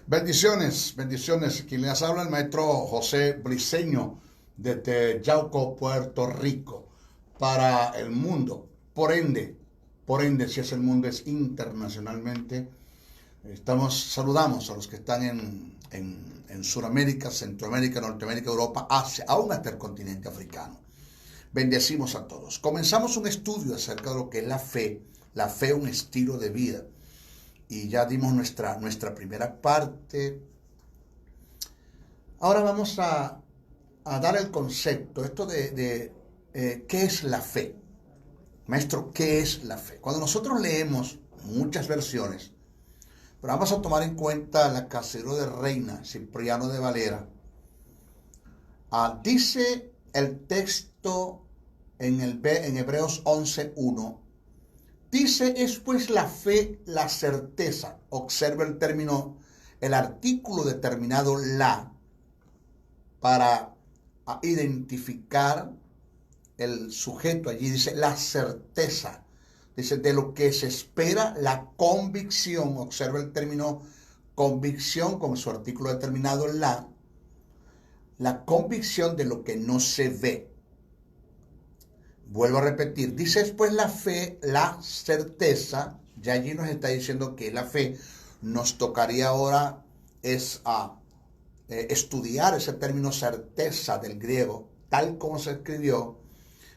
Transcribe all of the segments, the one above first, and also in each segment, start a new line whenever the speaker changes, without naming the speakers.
Bendiciones, bendiciones. Quien les habla el maestro José Briceño desde Yauco, Puerto Rico, para el mundo. Por ende, si es el mundo, es internacionalmente. Saludamos a los que están en Sudamérica, Centroamérica, Norteamérica, Europa, Asia, aún hasta el continente africano. Bendecimos a todos. Comenzamos un estudio acerca de lo que es la fe un estilo de vida. Y ya dimos nuestra primera parte. Ahora vamos a dar el concepto, esto de qué es la fe. Maestro, ¿qué es la fe? Cuando nosotros leemos muchas versiones, pero vamos a tomar en cuenta la Caserío de Reina, Cipriano de Valera, dice el texto en Hebreos 11:1, dice, es pues la fe, la certeza. Observa el artículo determinado para identificar el sujeto. Allí dice la certeza. Dice de lo que se espera, la convicción. Observa el término convicción con su artículo determinado la convicción de lo que no se ve. Vuelvo a repetir, dice después la fe, la certeza. Ya allí nos está diciendo que la fe nos tocaría ahora estudiar ese término certeza del griego, tal como se escribió.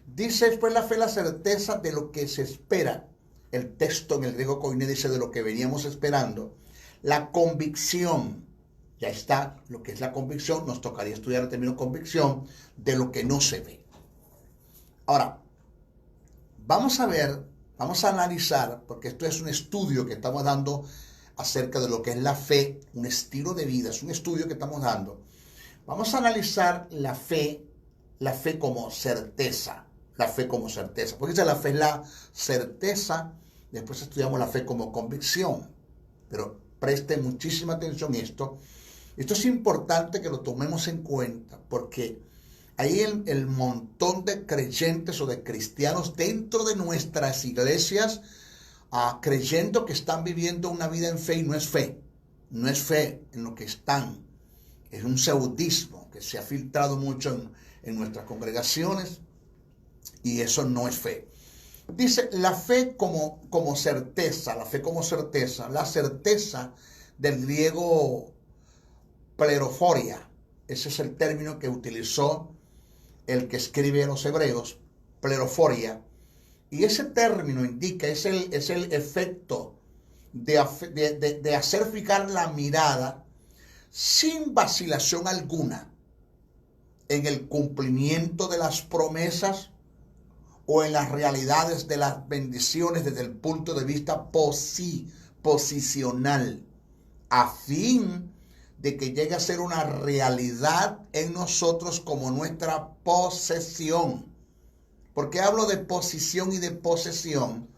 Dice después la fe, la certeza de lo que se espera. El texto en el griego koiné dice de lo que veníamos esperando. La convicción, ya está, lo que es la convicción, nos tocaría estudiar el término convicción de lo que no se ve. Ahora, vamos a analizar, porque esto es un estudio que estamos dando acerca de lo que es la fe, un estilo de vida, es un estudio que estamos dando. Vamos a analizar la fe como certeza, porque la fe es la certeza, después estudiamos la fe como convicción, pero presten muchísima atención a esto. Esto es importante que lo tomemos en cuenta, porque hay el montón de creyentes o de cristianos dentro de nuestras iglesias creyendo que están viviendo una vida en fe y no es fe. No es fe en lo que están. Es un pseudismo que se ha filtrado mucho en nuestras congregaciones y eso no es fe. Dice la fe como certeza, la certeza del griego pleroforia. Ese es el término que utilizó el que escribe los hebreos, pleroforia, y ese término indica, es el efecto de hacer fijar la mirada sin vacilación alguna en el cumplimiento de las promesas o en las realidades de las bendiciones desde el punto de vista posicional, a fin de que llegue a ser una realidad en nosotros como nuestra posesión. ¿Por qué hablo de posición y de posesión?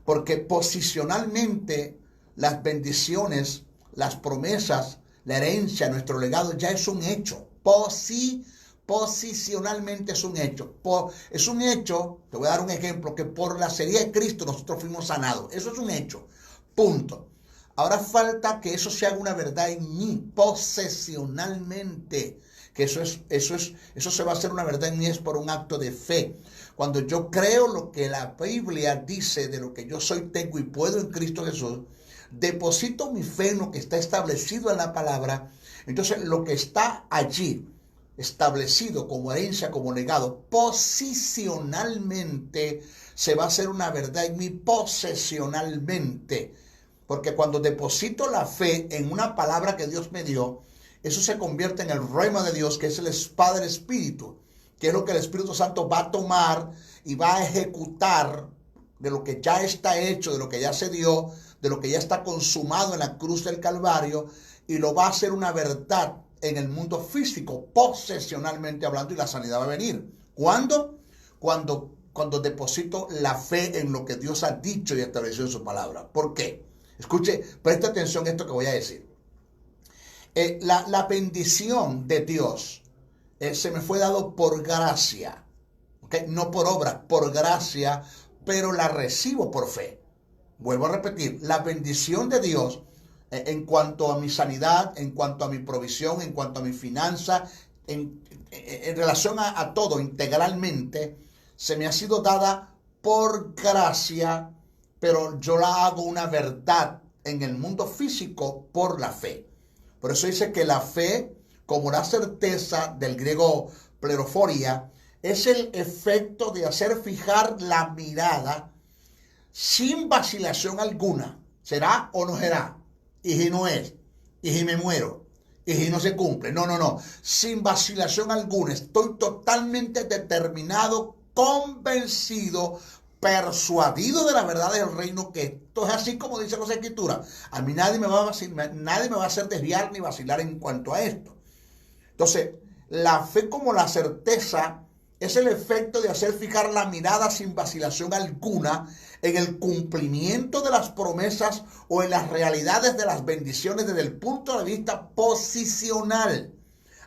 Porque posicionalmente las bendiciones, las promesas, la herencia, nuestro legado ya es un hecho. Posicionalmente es un hecho. Es un hecho, te voy a dar un ejemplo, que por la herida de Cristo nosotros fuimos sanados. Eso es un hecho. Punto. Ahora falta que eso se haga una verdad en mí, posesionalmente. Que eso se va a hacer una verdad en mí es por un acto de fe. Cuando yo creo lo que la Biblia dice de lo que yo soy, tengo y puedo en Cristo Jesús, deposito mi fe en lo que está establecido en la palabra. Entonces lo que está allí establecido como herencia, como legado, posicionalmente se va a hacer una verdad en mí posesionalmente. Porque cuando deposito la fe en una palabra que Dios me dio, eso se convierte en el reino de Dios, que es el espada del Espíritu, que es lo que el Espíritu Santo va a tomar y va a ejecutar de lo que ya está hecho, de lo que ya se dio, de lo que ya está consumado en la cruz del Calvario, y lo va a hacer una verdad en el mundo físico, posesionalmente hablando, y la sanidad va a venir. ¿Cuándo? Cuando deposito la fe en lo que Dios ha dicho y establecido en su palabra. ¿Por qué? Escuche, presta atención a esto que voy a decir. La bendición de Dios se me fue dado por gracia, ¿okay? No por obra, por gracia, pero la recibo por fe. Vuelvo a repetir, la bendición de Dios en cuanto a mi sanidad, en cuanto a mi provisión, en cuanto a mi finanza, en relación a todo integralmente, se me ha sido dada por gracia, pero yo la hago una verdad en el mundo físico por la fe. Por eso dice que la fe, como la certeza del griego pleroforia, es el efecto de hacer fijar la mirada sin vacilación alguna. ¿Será o no será? Y si no es, y si me muero, y si no se cumple. No, no, no. Sin vacilación alguna. Estoy totalmente determinado, convencido, persuadido de la verdad del reino, que esto es así como dice las Escrituras. A mí nadie me va a hacer desviar ni vacilar en cuanto a esto. Entonces, la fe como la certeza es el efecto de hacer fijar la mirada sin vacilación alguna en el cumplimiento de las promesas o en las realidades de las bendiciones desde el punto de vista posicional,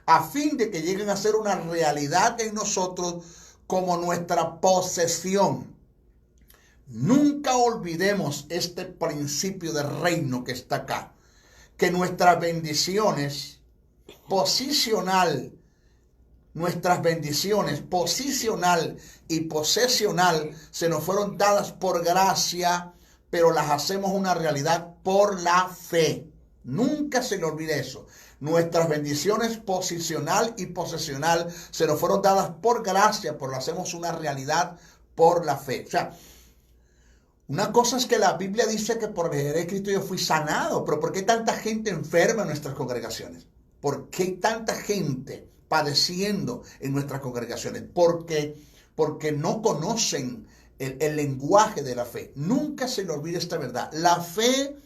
a fin de que lleguen a ser una realidad en nosotros como nuestra posesión. Nunca olvidemos este principio de reino que está acá, que nuestras bendiciones posicional y posesional se nos fueron dadas por gracia, pero las hacemos una realidad por la fe. Nunca se le olvide eso. Nuestras bendiciones posicional y posesional se nos fueron dadas por gracia, pero las hacemos una realidad por la fe. O sea, una cosa es que la Biblia dice que por el de Cristo yo fui sanado, pero ¿por qué tanta gente enferma en nuestras congregaciones? ¿Por qué tanta gente padeciendo en nuestras congregaciones? Porque no conocen el lenguaje de la fe. Nunca se le olvide esta verdad. La fe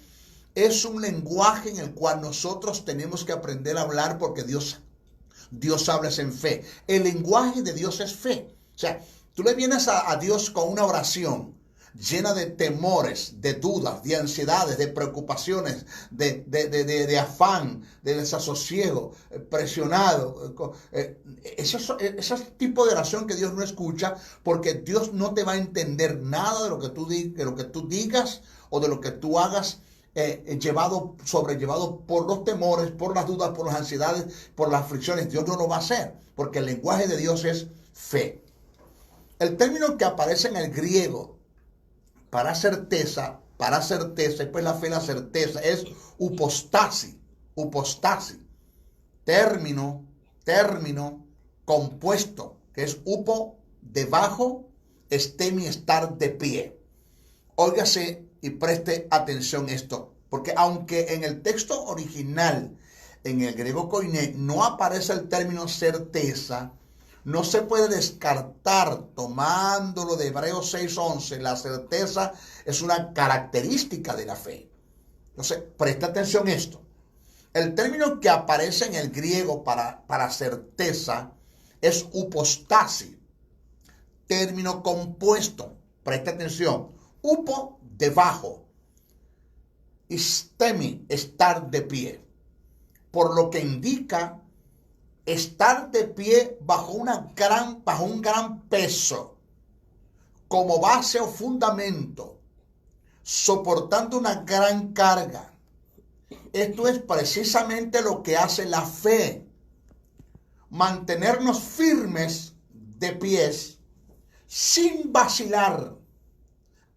es un lenguaje en el cual nosotros tenemos que aprender a hablar, porque Dios habla en fe. El lenguaje de Dios es fe. O sea, tú le vienes a Dios con una oración llena de temores, de dudas, de ansiedades, de preocupaciones, de afán, de desasosiego, presionado. Ese tipo de oración que Dios no escucha, porque Dios no te va a entender nada de lo que tú digas o de lo que tú hagas, sobrellevado por los temores, por las dudas, por las ansiedades, por las aflicciones. Dios no lo va a hacer, porque el lenguaje de Dios es fe. El término que aparece en el griego para certeza, y pues la fe, la certeza, es upostasi, término compuesto, que es upo, debajo, estemi, estar de pie. Óigase y preste atención a esto, porque aunque en el texto original, en el griego koiné, no aparece el término certeza, no se puede descartar, tomándolo de Hebreos 6:11, la certeza es una característica de la fe. Entonces, presta atención a esto. El término que aparece en el griego para certeza es upostasi, término compuesto. Presta atención. Upo, debajo. Istemi, estar de pie. Por lo que indica estar de pie bajo un gran peso, como base o fundamento, soportando una gran carga. Esto es precisamente lo que hace la fe: mantenernos firmes de pies, sin vacilar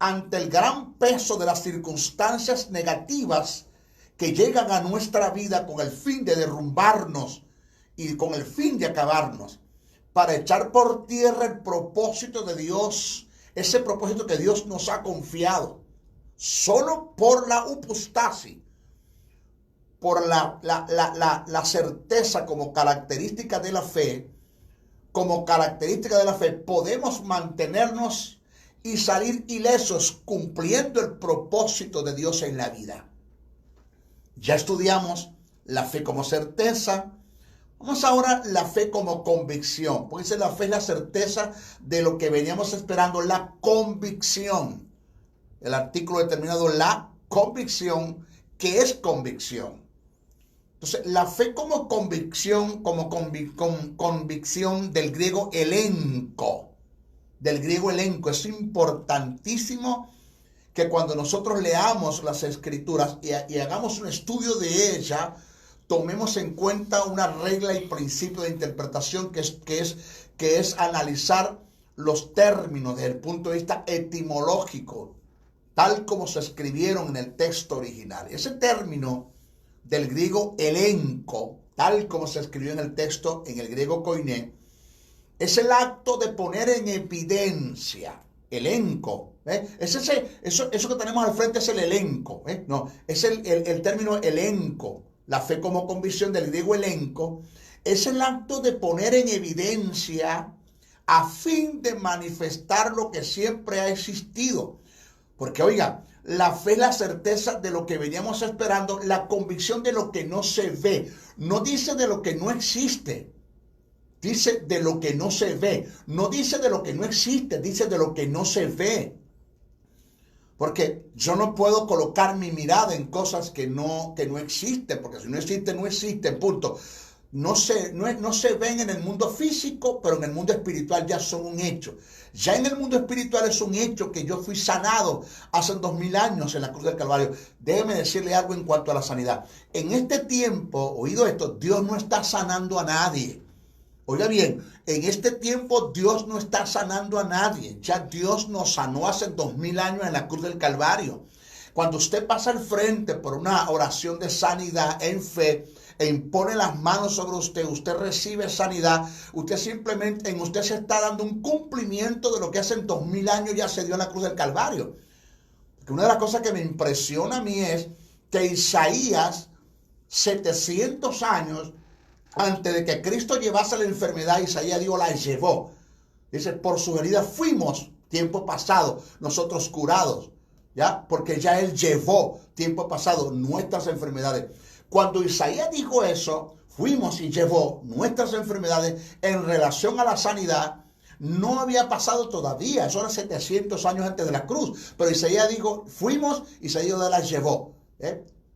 ante el gran peso de las circunstancias negativas que llegan a nuestra vida con el fin de derrumbarnos y con el fin de acabarnos, para echar por tierra el propósito de Dios, ese propósito que Dios nos ha confiado. Solo por la upostasi, por la certeza como característica de la fe, podemos mantenernos y salir ilesos cumpliendo el propósito de Dios en la vida. Ya estudiamos la fe como certeza. Vamos ahora a la fe como convicción. Porque la fe es la certeza de lo que veníamos esperando, la convicción. El artículo determinado, la convicción. ¿Qué es convicción? Entonces, la fe como convicción, convicción del griego elenco. Es importantísimo que cuando nosotros leamos las Escrituras y hagamos un estudio de ella, tomemos en cuenta una regla y principio de interpretación que es analizar los términos desde el punto de vista etimológico, tal como se escribieron en el texto original. Ese término del griego elenco, tal como se escribió en el texto en el griego koiné, es el acto de poner en evidencia. Elenco, eso que tenemos al frente es el elenco, no, es el término elenco. La fe como convicción del griego elenco es el acto de poner en evidencia a fin de manifestar lo que siempre ha existido. Porque oiga, la fe es la certeza de lo que veníamos esperando, la convicción de lo que no se ve. No dice de lo que no existe, dice de lo que no se ve. No dice de lo que no existe, dice de lo que no se ve. Porque yo no puedo colocar mi mirada en cosas que no existen, porque si no existe, no existe, punto. No se ven en el mundo físico, pero en el mundo espiritual ya son un hecho. Ya en el mundo espiritual es un hecho que yo fui sanado hace 2000 años en la cruz del Calvario. Déjeme decirle algo en cuanto a la sanidad. En este tiempo, oído esto, Dios no está sanando a nadie. Oiga bien, en este tiempo Dios no está sanando a nadie. Ya Dios nos sanó hace 2000 años en la cruz del Calvario. Cuando usted pasa al frente por una oración de sanidad en fe e impone las manos sobre usted, usted recibe sanidad, usted simplemente, en usted se está dando un cumplimiento de lo que hace 2000 años ya se dio en la cruz del Calvario. Porque una de las cosas que me impresiona a mí es que Isaías, 700 años antes de que Cristo llevase la enfermedad, Isaías dijo, la llevó. Dice, por sus heridas fuimos, tiempo pasado, nosotros curados, ¿ya? Porque ya Él llevó, tiempo pasado, nuestras enfermedades. Cuando Isaías dijo eso, fuimos y llevó nuestras enfermedades en relación a la sanidad, no había pasado todavía, eso era 700 años antes de la cruz. Pero Isaías dijo, fuimos, Isaías las llevó,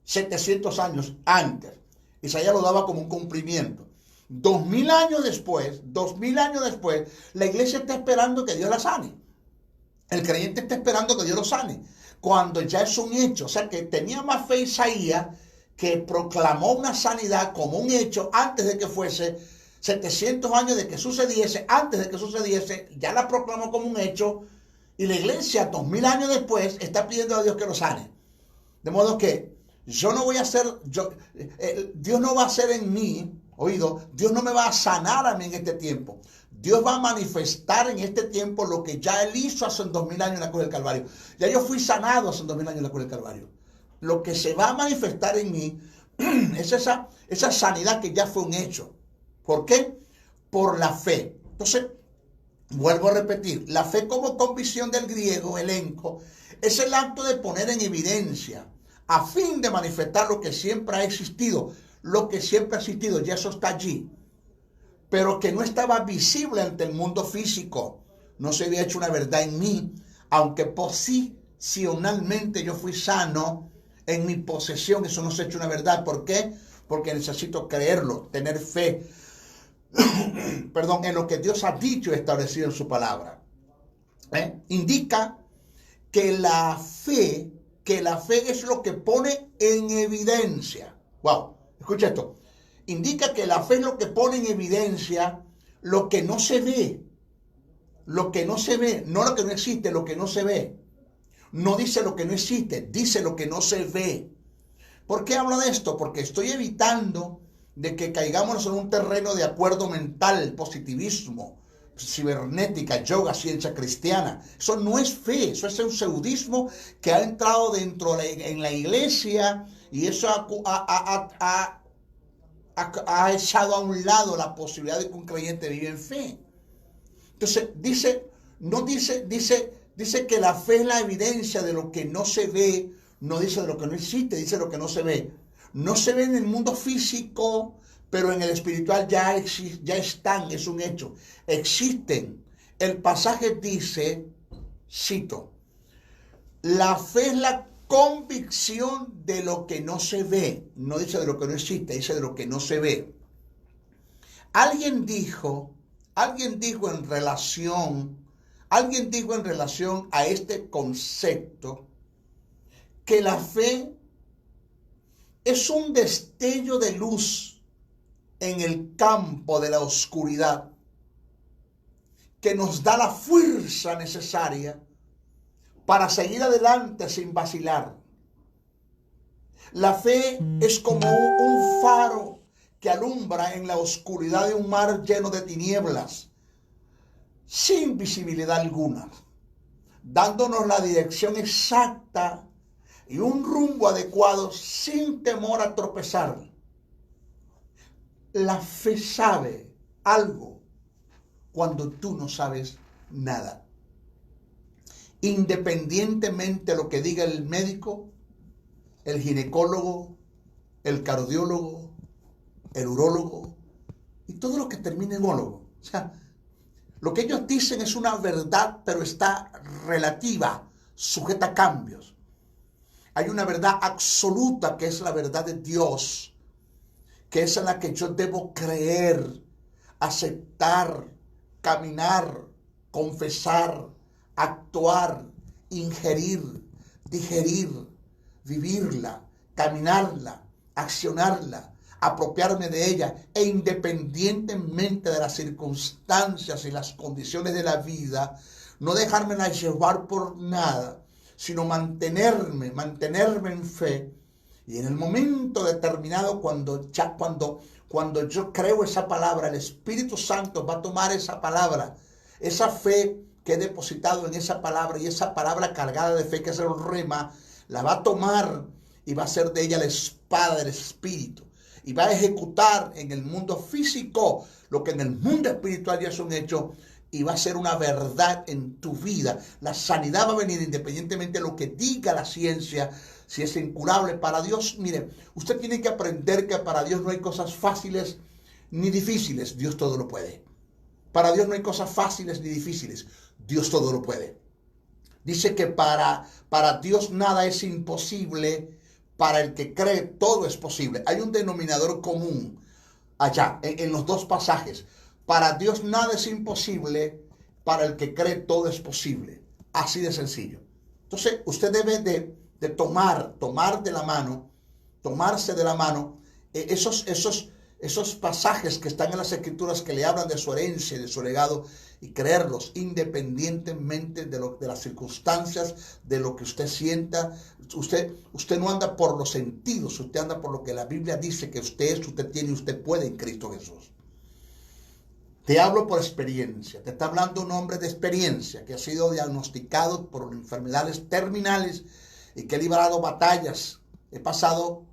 700 años antes. Isaías lo daba como un cumplimiento. 2000 años después, la iglesia está esperando que Dios la sane. El creyente está esperando que Dios lo sane, cuando ya es un hecho. O sea que tenía más fe Isaías, que proclamó una sanidad como un hecho antes de que fuese 700 años de que sucediese, antes de que sucediese, ya la proclamó como un hecho, y la iglesia 2000 años después está pidiendo a Dios que lo sane. De modo que yo no voy a hacer, Dios no va a hacer en mí, oído, Dios no me va a sanar a mí en este tiempo. Dios va a manifestar en este tiempo lo que ya Él hizo hace 2000 años en la cruz del Calvario. Ya yo fui sanado hace 2000 años en la cruz del Calvario. Lo que se va a manifestar en mí es esa sanidad que ya fue un hecho. ¿Por qué? Por la fe. Entonces, vuelvo a repetir, la fe como convicción del griego, elenco, es el acto de poner en evidencia a fin de manifestar lo que siempre ha existido. Lo que siempre ha existido, ya eso está allí, pero que no estaba visible ante el mundo físico. No se había hecho una verdad en mí, aunque posicionalmente yo fui sano en mi posesión, eso no se ha hecho una verdad. ¿Por qué? Porque necesito creerlo, tener fe, perdón, en lo que Dios ha dicho y establecido en su palabra. Indica que la fe es lo que pone en evidencia. Wow, escucha esto. Indica que la fe es lo que pone en evidencia lo que no se ve. Lo que no se ve, no lo que no existe, lo que no se ve. No dice lo que no existe, dice lo que no se ve. ¿Por qué hablo de esto? Porque estoy evitando de que caigamos en un terreno de acuerdo mental, positivismo, cibernética, yoga, ciencia cristiana. Eso no es fe, eso es un pseudismo que ha entrado en la iglesia, y eso ha echado a un lado la posibilidad de que un creyente viva en fe. Entonces dice que la fe es la evidencia de lo que no se ve, no dice de lo que no existe, dice lo que no se ve. No se ve en el mundo físico, pero en el espiritual ya están, es un hecho. Existen. El pasaje dice, cito, la fe es la convicción de lo que no se ve. No dice de lo que no existe, dice de lo que no se ve. Alguien dijo en relación a este concepto, que la fe es un destello de luz en el campo de la oscuridad que nos da la fuerza necesaria para seguir adelante sin vacilar. La fe es como un faro que alumbra en la oscuridad de un mar lleno de tinieblas, sin visibilidad alguna, dándonos la dirección exacta y un rumbo adecuado sin temor a tropezar. La fe sabe algo cuando tú no sabes nada. Independientemente de lo que diga el médico, el ginecólogo, el cardiólogo, el urólogo y todo lo que termine en ólogo. O sea, lo que ellos dicen es una verdad, pero está relativa, sujeta a cambios. Hay una verdad absoluta que es la verdad de Dios, que es en la que yo debo creer, aceptar, caminar, confesar, actuar, ingerir, digerir, vivirla, caminarla, accionarla, apropiarme de ella, e independientemente de las circunstancias y las condiciones de la vida, no dejármela llevar por nada, sino mantenerme en fe. Y en el momento determinado, cuando yo creo esa palabra, el Espíritu Santo va a tomar esa palabra, esa fe que he depositado en esa palabra, y esa palabra cargada de fe que es el rema, la va a tomar y va a hacer de ella la espada del Espíritu. Y va a ejecutar en el mundo físico lo que en el mundo espiritual ya es un hecho, y va a ser una verdad en tu vida. La sanidad va a venir independientemente de lo que diga la ciencia, si es incurable. Para Dios, mire, usted tiene que aprender que para Dios no hay cosas fáciles ni difíciles. Dios todo lo puede. Para Dios no hay cosas fáciles ni difíciles. Dios todo lo puede. Dice que para Dios nada es imposible. Para el que cree, todo es posible. Hay un denominador común allá, en los dos pasajes. Para Dios nada es imposible, para el que cree, todo es posible. Así de sencillo. Entonces, usted debe de tomar de la mano, tomarse de la mano esos pasajes que están en las Escrituras que le hablan de su herencia y de su legado, y creerlos independientemente de las circunstancias, de lo que usted sienta. Usted no anda por los sentidos, usted anda por lo que la Biblia dice que usted es, usted tiene y usted puede en Cristo Jesús. Te hablo por experiencia, te está hablando un hombre de experiencia que ha sido diagnosticado por enfermedades terminales y que he librado batallas. He pasado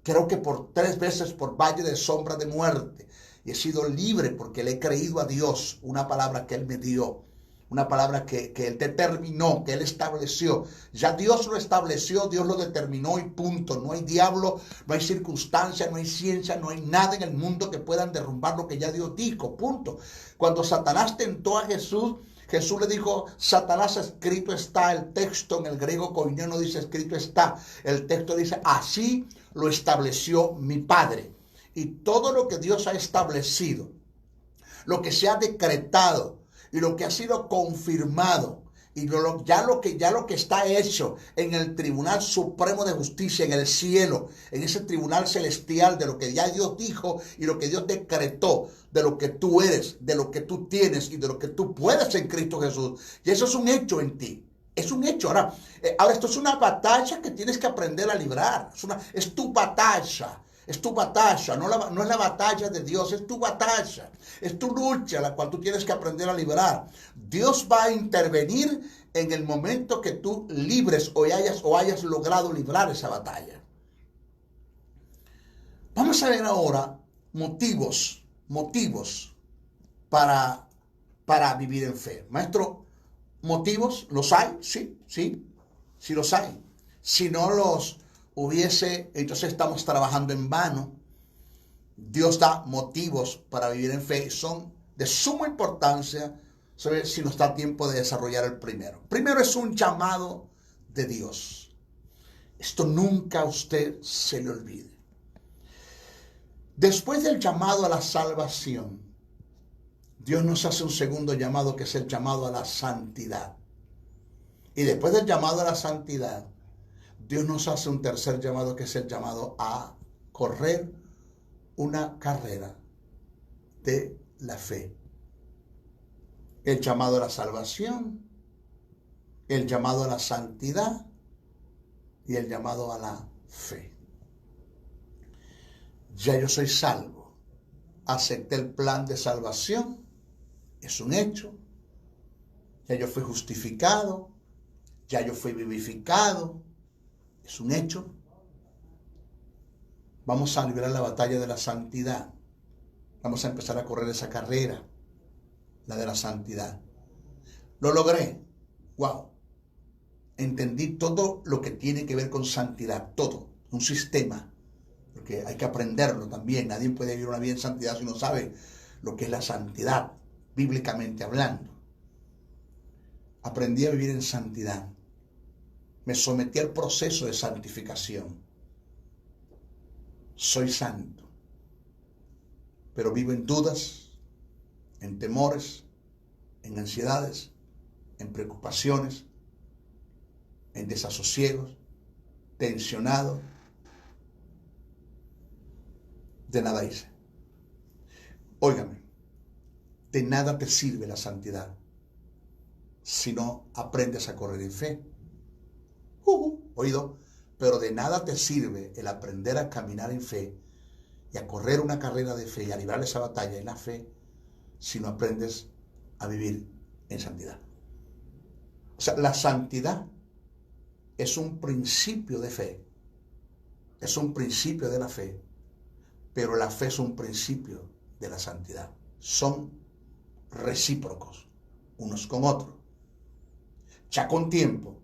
creo que por 3 veces por valle de sombra de muerte, y he sido libre porque le he creído a Dios, una palabra que Él me dio, una palabra que Él determinó, que Él estableció. Ya Dios lo estableció, Dios lo determinó y punto. No hay diablo, no hay circunstancia, no hay ciencia, no hay nada en el mundo que puedan derrumbar lo que ya Dios dijo, punto. Cuando Satanás tentó a Jesús, Jesús le dijo: Satanás, escrito está. El texto en el griego koiné no dice escrito está. El texto dice: así lo estableció mi Padre. Y todo lo que Dios ha establecido, lo que se ha decretado y lo que ha sido confirmado, y ya lo que está hecho en el Tribunal Supremo de Justicia, en el cielo, en ese tribunal celestial, de lo que ya Dios dijo y lo que Dios decretó, de lo que tú eres, de lo que tú tienes y de lo que tú puedes en Cristo Jesús. Y eso es un hecho en ti. Es un hecho. Ahora esto es una batalla que tienes que aprender a librar. Es tu batalla. Es tu batalla, no es la batalla de Dios, es tu batalla, es tu lucha, la cual tú tienes que aprender a librar. Dios va a intervenir en el momento que tú libres o hayas logrado librar esa batalla. Vamos a ver ahora motivos para vivir en fe. Maestro, ¿motivos los hay? Sí los hay. Si no los hubiese, entonces estamos trabajando en vano. Dios da motivos para vivir en fe y son de suma importancia, saber si nos da tiempo de desarrollar el primero. Primero es un llamado de Dios. Esto nunca a usted se le olvide. Después del llamado a la salvación, Dios nos hace un segundo llamado, que es el llamado a la santidad. Y después del llamado a la santidad, Dios nos hace un tercer llamado, que es el llamado a correr una carrera de la fe. El llamado a la salvación, el llamado a la santidad y el llamado a la fe. Ya yo soy salvo, acepté el plan de salvación, es un hecho. Ya yo fui justificado, ya yo fui vivificado, es un hecho. Vamos a librar la batalla de la santidad. Vamos a empezar a correr esa carrera, la de la santidad. Lo logré. Wow. Entendí todo lo que tiene que ver con santidad, todo, un sistema, porque hay que aprenderlo también. Nadie puede vivir una vida en santidad si no sabe lo que es la santidad, bíblicamente hablando. Aprendí a vivir en santidad. Me sometí al proceso de santificación. Soy santo, pero vivo en dudas, en temores, en ansiedades, en preocupaciones, en desasosiegos, tensionado. De nada hice. Óigame, de nada te sirve la santidad si no aprendes a correr en fe. Oído, pero de nada te sirve el aprender a caminar en fe y a correr una carrera de fe y a librar esa batalla en la fe si no aprendes a vivir en santidad. O sea, la santidad es un principio de fe, es un principio de la fe, pero la fe es un principio de la santidad. Son recíprocos unos con otros. Ya con tiempo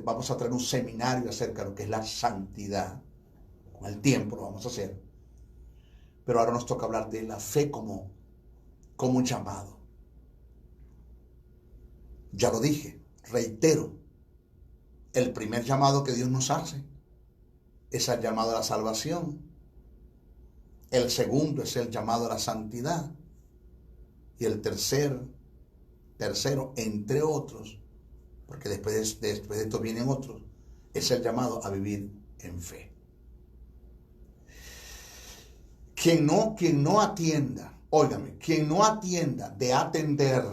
vamos a traer un seminario acerca de lo que es la santidad. Con el tiempo lo vamos a hacer. Pero ahora nos toca hablar de la fe como un llamado. Ya lo dije, reitero, el primer llamado que Dios nos hace es el llamado a la salvación. El segundo es el llamado a la santidad. Y el tercero, entre otros, porque después de esto vienen otros, es el llamado a vivir en fe. Quien no atienda, óigame, quien no atienda de atender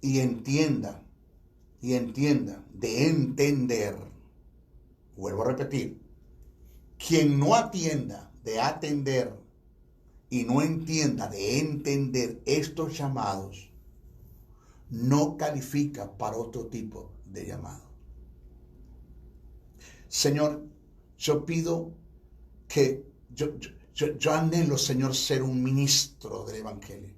y entienda de entender, vuelvo a repetir, quien no atienda de atender y no entienda de entender estos llamados, no califica para otro tipo de llamado. Señor, yo pido que yo anhelo, Señor, ser un ministro del Evangelio.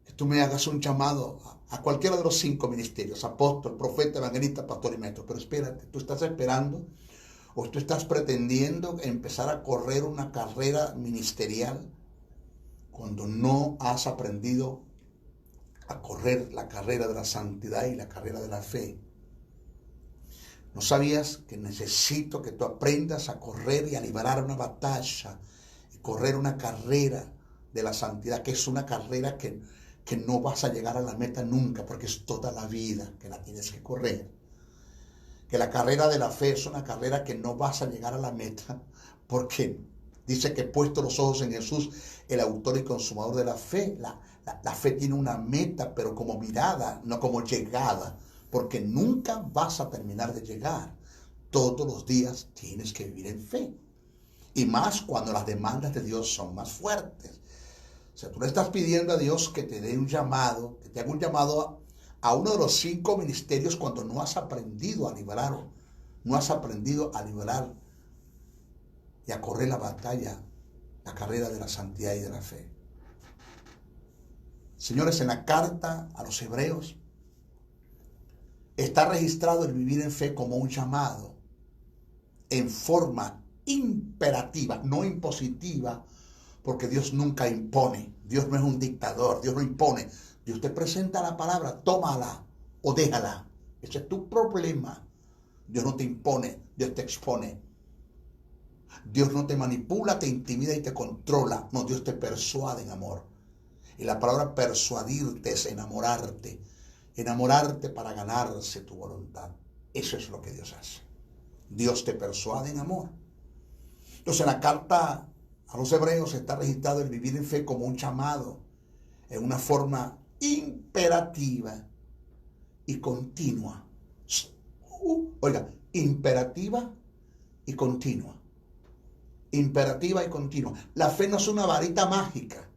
Que tú me hagas un llamado a cualquiera de los 5 ministerios: apóstol, profeta, evangelista, pastor y maestro. Pero espérate, tú estás esperando o tú estás pretendiendo empezar a correr una carrera ministerial cuando no has aprendido a correr la carrera de la santidad y la carrera de la fe. ¿No sabías que necesito que tú aprendas a correr y a librar una batalla y correr una carrera de la santidad, que es una carrera que no vas a llegar a la meta nunca, porque es toda la vida que la tienes que correr? Que la carrera de la fe es una carrera que no vas a llegar a la meta, porque dice que puesto los ojos en Jesús, el autor y consumador de la fe. La fe tiene una meta, pero como mirada, no como llegada, porque nunca vas a terminar de llegar. Todos los días tienes que vivir en fe. Y más cuando las demandas de Dios son más fuertes. O sea, tú le estás pidiendo a Dios que te dé un llamado, que te haga un llamado a uno de los 5 ministerios cuando no has aprendido a liberar, y a correr la batalla, la carrera de la santidad y de la fe. Señores, en la carta a los Hebreos está registrado el vivir en fe como un llamado en forma imperativa, no impositiva, porque Dios nunca impone. Dios no es un dictador, Dios no impone. Dios te presenta la palabra, tómala o déjala. Ese es tu problema. Dios no te impone, Dios te expone. Dios no te manipula, te intimida y te controla. No, Dios te persuade en amor. Y la palabra persuadirte es enamorarte. Enamorarte para ganarse tu voluntad. Eso es lo que Dios hace. Dios te persuade en amor. Entonces, en la carta a los hebreos está registrado el vivir en fe como un llamado, en una forma imperativa y continua. Oiga, imperativa y continua. Imperativa y continua. La fe no es una varita mágica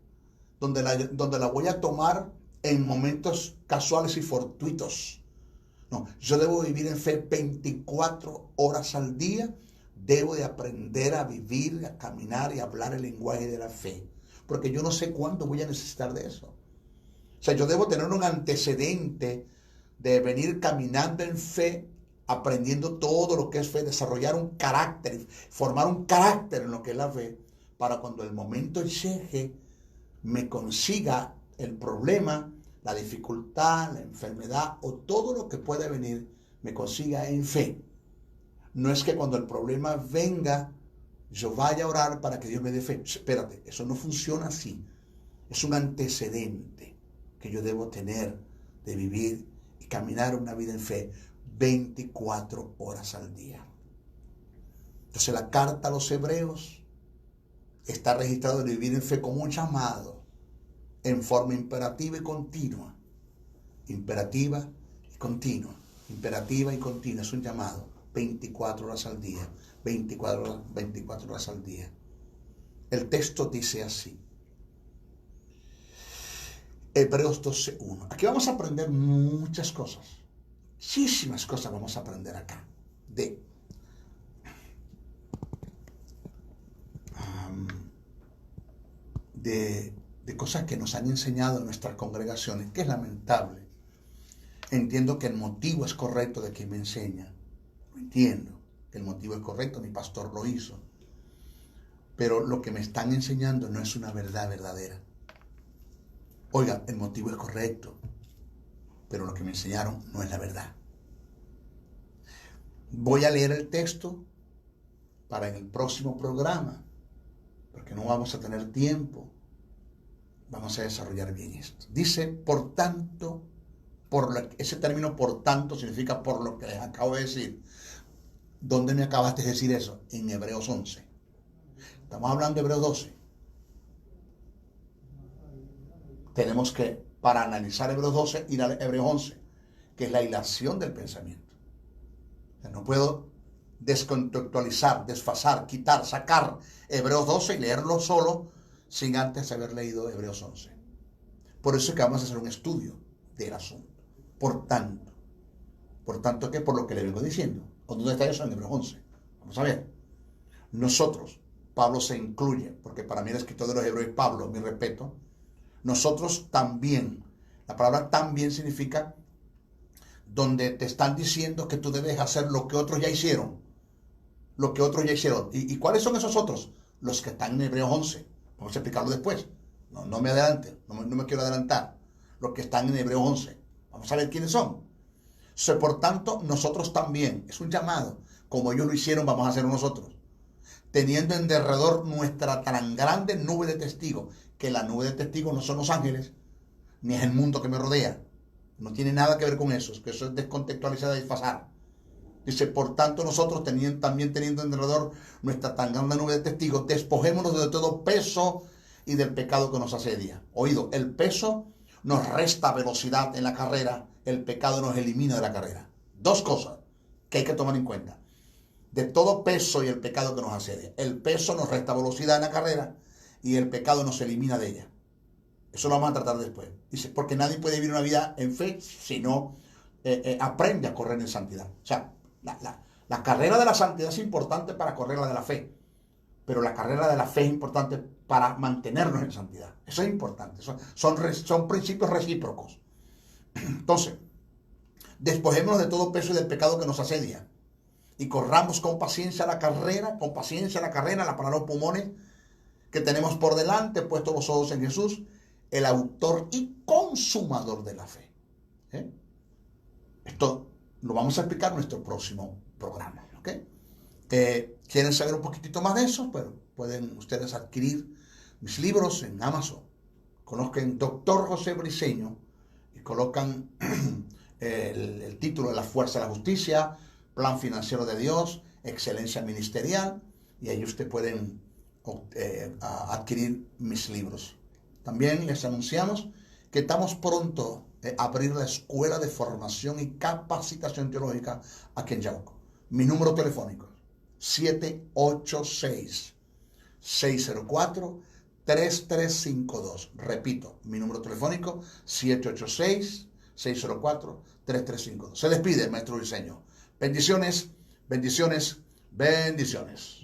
donde la voy a tomar en momentos casuales y fortuitos. No, yo debo vivir en fe 24 horas al día. Debo de aprender a vivir, a caminar y a hablar el lenguaje de la fe. Porque yo no sé cuándo voy a necesitar de eso. O sea, yo debo tener un antecedente de venir caminando en fe, aprendiendo todo lo que es fe, desarrollar un carácter, formar un carácter en lo que es la fe, para cuando el momento llegue, me consiga el problema, la dificultad, la enfermedad o todo lo que pueda venir, me consiga en fe. No es que cuando el problema venga, yo vaya a orar para que Dios me dé fe. Espérate, eso no funciona así. Es un antecedente que yo debo tener de vivir y caminar una vida en fe 24 horas al día. Entonces la carta a los hebreos está registrado de vivir en fe como un llamado en forma imperativa y continua. Imperativa y continua. Imperativa y continua. Es un llamado. 24 horas al día, 24 horas al día. El texto dice así. Hebreos 12:1. Aquí vamos a aprender muchas cosas. Muchísimas cosas vamos a aprender acá. De cosas que nos han enseñado en nuestras congregaciones, que es lamentable. Entiendo que el motivo es correcto de quien me enseña. Entiendo que el motivo es correcto, mi pastor lo hizo. Pero lo que me están enseñando no es una verdad verdadera. Oiga, el motivo es correcto, pero lo que me enseñaron no es la verdad. Voy a leer el texto para en el próximo programa, porque no vamos a tener tiempo. Vamos a desarrollar bien esto. Dice, por tanto, ese término por tanto significa por lo que les acabo de decir. ¿Dónde me acabaste de decir eso? En Hebreos 11. Estamos hablando de Hebreos 12. Tenemos que, para analizar Hebreos 12, ir a Hebreos 11, que es la hilación del pensamiento. O sea, no puedo descontextualizar, desfasar, quitar, sacar Hebreos 12 y leerlo solo sin antes haber leído Hebreos 11. Por eso es que vamos a hacer un estudio del asunto. Por tanto que por lo que le vengo diciendo. ¿Dónde está eso? En Hebreos 11. Vamos a ver. Nosotros, Pablo se incluye, porque para mí el escritor de los Hebreos es Pablo, mi respeto. Nosotros también. La palabra también significa donde te están diciendo que tú debes hacer lo que otros ya hicieron. Lo que otros ya hicieron. ¿Y cuáles son esos otros? Los que están en Hebreos 11. Vamos a explicarlo después. No me adelante, no me quiero adelantar. Los que están en Hebreos 11. Vamos a ver quiénes son. Por tanto, nosotros también, es un llamado, como ellos lo hicieron, vamos a hacerlo nosotros, teniendo en derredor nuestra tan grande nube de testigos, que la nube de testigos no son los ángeles, ni es el mundo que me rodea, no tiene nada que ver con eso, que eso es descontextualizar y desfasar. Dice, por tanto, nosotros también teniendo en derredor nuestra tan grande nube de testigos, despojémonos de todo peso y del pecado que nos asedia. Oído, el peso nos resta velocidad en la carrera, el pecado nos elimina de la carrera. Dos cosas que hay que tomar en cuenta. De todo peso y el pecado que nos asedia. El peso nos resta velocidad en la carrera y el pecado nos elimina de ella. Eso lo vamos a tratar después. Dice, porque nadie puede vivir una vida en fe si no aprende a correr en santidad. O sea, la carrera de la santidad es importante para correr la de la fe. Pero la carrera de la fe es importante para mantenernos en santidad. Eso es importante. Son principios recíprocos. Entonces, despojémonos de todo peso y del pecado que nos asedia. Y corramos con paciencia la carrera, la palabra pulmones, que tenemos por delante, puestos los ojos en Jesús, el autor y consumador de la fe. Esto lo vamos a explicar en nuestro próximo programa. ¿Quieren saber un poquitito más de eso? Bueno, pueden ustedes adquirir mis libros en Amazon. Conozcan Dr. José Briceño y colocan el título de La Fuerza de la Justicia, Plan Financiero de Dios, Excelencia Ministerial, y ahí ustedes pueden adquirir mis libros. También les anunciamos que estamos pronto a abrir la Escuela de Formación y Capacitación Teológica aquí en Yauco. Mi número telefónico, 786-604-3352. Repito, mi número telefónico, 786-604-3352. Se despide el maestro Briceño. Bendiciones, bendiciones, bendiciones.